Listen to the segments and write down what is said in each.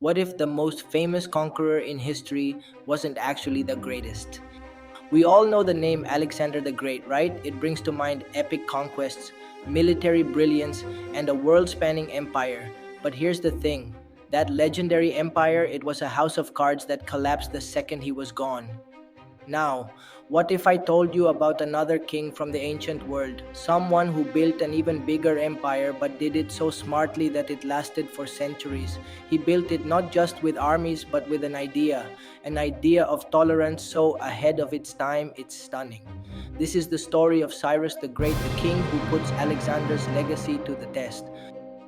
What if the most famous conqueror in history wasn't actually the greatest? We all know the name Alexander the Great, right? It brings to mind epic conquests, military brilliance, and a world spanning empire. But here's the thing, that legendary empire, it was a house of cards that collapsed the second he was gone. Now, what if I told you about another king from the ancient world? Someone who built an even bigger empire but did it so smartly that it lasted for centuries. He built it not just with armies but with an idea of tolerance so ahead of its time, it's stunning. This is the story of Cyrus the Great, the king who puts Alexander's legacy to the test.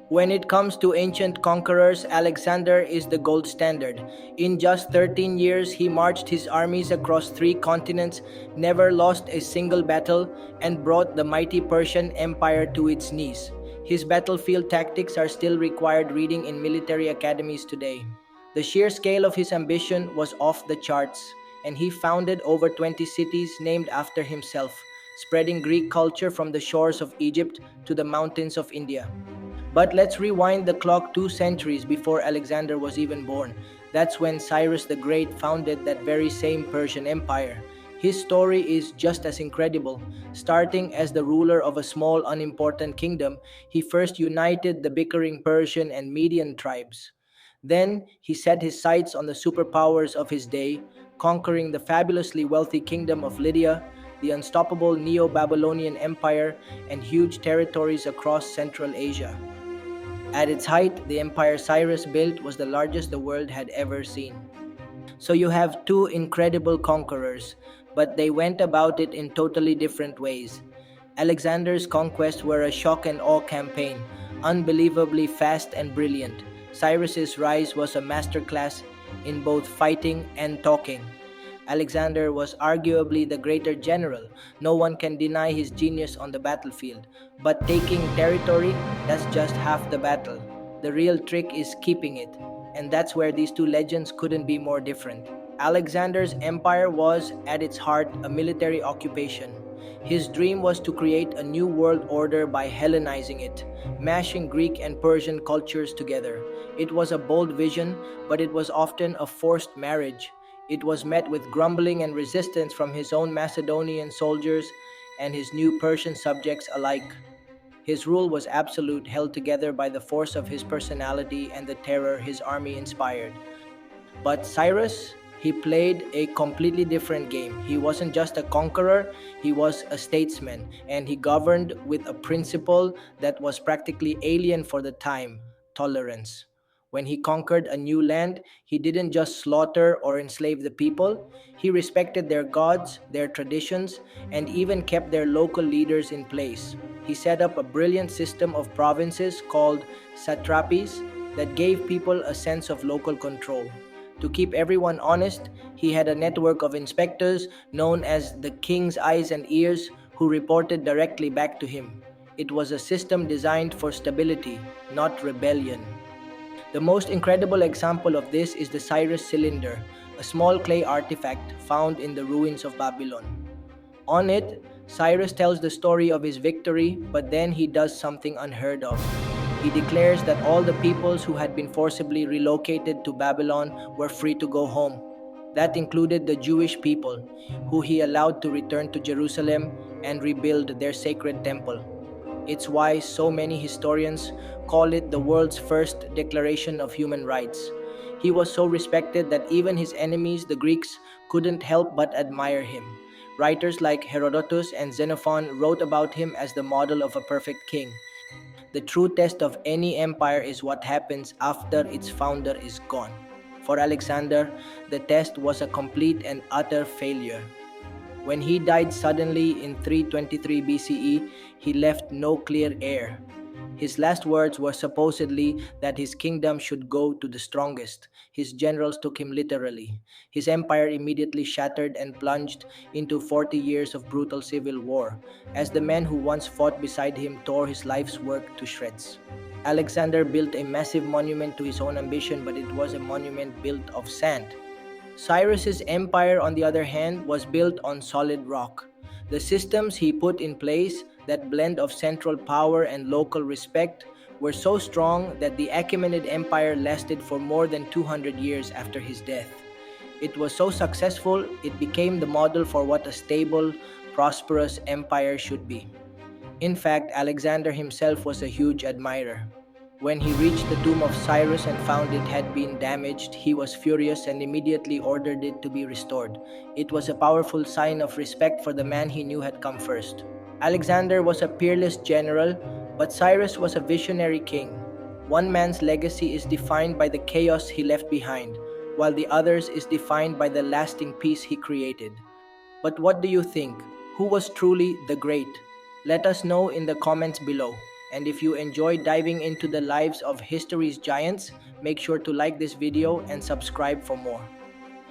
When it comes to ancient conquerors, Alexander is the gold standard. In just 13 years, he marched his armies across three continents, never lost a single battle, and brought the mighty Persian Empire to its knees. His battlefield tactics are still required reading in military academies today. The sheer scale of his ambition was off the charts, and he founded over 20 cities named after himself, spreading Greek culture from the shores of Egypt to the mountains of India. But let's rewind the clock 2 centuries before Alexander was even born. That's when Cyrus the Great founded that very same Persian Empire. His story is just as incredible. Starting as the ruler of a small, unimportant kingdom, he first united the bickering Persian and Median tribes. Then he set his sights on the superpowers of his day, conquering the fabulously wealthy kingdom of Lydia, the unstoppable Neo Babylonian Empire, and huge territories across Central Asia. At its height, the empire Cyrus built was the largest the world had ever seen. So you have two incredible conquerors, but they went about it in totally different ways. Alexander's conquests were a shock and awe campaign, unbelievably fast and brilliant. Cyrus's rise was a masterclass in both fighting and talking. Alexander was arguably the greater general. No one can deny his genius on the battlefield. But taking territory, that's just half the battle. The real trick is keeping it. And that's where these two legends couldn't be more different. Alexander's empire was, at its heart, a military occupation. His dream was to create a new world order by Hellenizing it, mashing Greek and Persian cultures together. It was a bold vision, but it was often a forced marriage. It was met with grumbling and resistance from his own Macedonian soldiers and his new Persian subjects alike. His rule was absolute, held together by the force of his personality and the terror his army inspired. But Cyrus, he played a completely different game. He wasn't just a conqueror, he was a statesman, and he governed with a principle that was practically alien for the time: tolerance. When he conquered a new land, he didn't just slaughter or enslave the people, he respected their gods, their traditions, and even kept their local leaders in place. He set up a brilliant system of provinces called satrapies that gave people a sense of local control. To keep everyone honest, he had a network of inspectors known as the King's Eyes and Ears who reported directly back to him. It was a system designed for stability, not rebellion. The most incredible example of this is the Cyrus cylinder, a small clay artifact found in the ruins of Babylon. On it, Cyrus tells the story of his victory, but then he does something unheard of. He declares that all the peoples who had been forcibly relocated to Babylon were free to go home. That included the Jewish people, who he allowed to return to Jerusalem and rebuild their sacred temple. It's why so many historians call it the world's first declaration of human rights. He was so respected that even his enemies, the Greeks, couldn't help but admire him. Writers like Herodotus and Xenophon wrote about him as the model of a perfect king. The true test of any empire is what happens after its founder is gone. For Alexander, the test was a complete and utter failure. When he died suddenly in 323 BCE, he left no clear heir. His last words were supposedly that his kingdom should go to the strongest. His generals took him literally. His empire immediately shattered and plunged into 40 years of brutal civil war, as the men who once fought beside him tore his life's work to shreds. Alexander built a massive monument to his own ambition, but it was a monument built of sand. Cyrus's empire, on the other hand, was built on solid rock. The systems he put in place, that blend of central power and local respect, were so strong that the Achaemenid Empire lasted for more than 200 years after his death. It was so successful, it became the model for what a stable, prosperous empire should be. In fact, Alexander himself was a huge admirer. When he reached the tomb of Cyrus and found it had been damaged, he was furious and immediately ordered it to be restored. It was a powerful sign of respect for the man he knew had come first. Alexander was a peerless general, but Cyrus was a visionary king. One man's legacy is defined by the chaos he left behind, while the other's is defined by the lasting peace he created. But what do you think? Who was truly the great? Let us know in the comments below. And if you enjoy diving into the lives of history's giants, make sure to like this video and subscribe for more.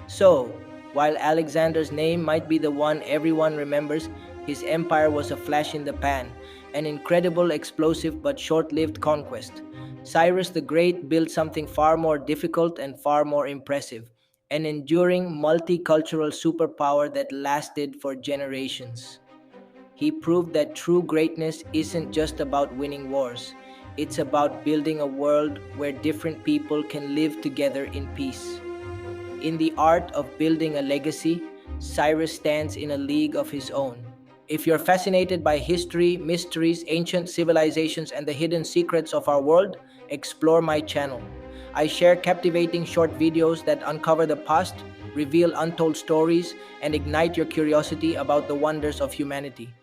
So, while Alexander's name might be the one everyone remembers, his empire was a flash in the pan, an incredible, explosive but short-lived conquest. Cyrus the Great built something far more difficult and far more impressive, an enduring multicultural superpower that lasted for generations. He proved that true greatness isn't just about winning wars. It's about building a world where different people can live together in peace. In the art of building a legacy, Cyrus stands in a league of his own. If you're fascinated by history, mysteries, ancient civilizations, and the hidden secrets of our world, explore my channel. I share captivating short videos that uncover the past, reveal untold stories, and ignite your curiosity about the wonders of humanity.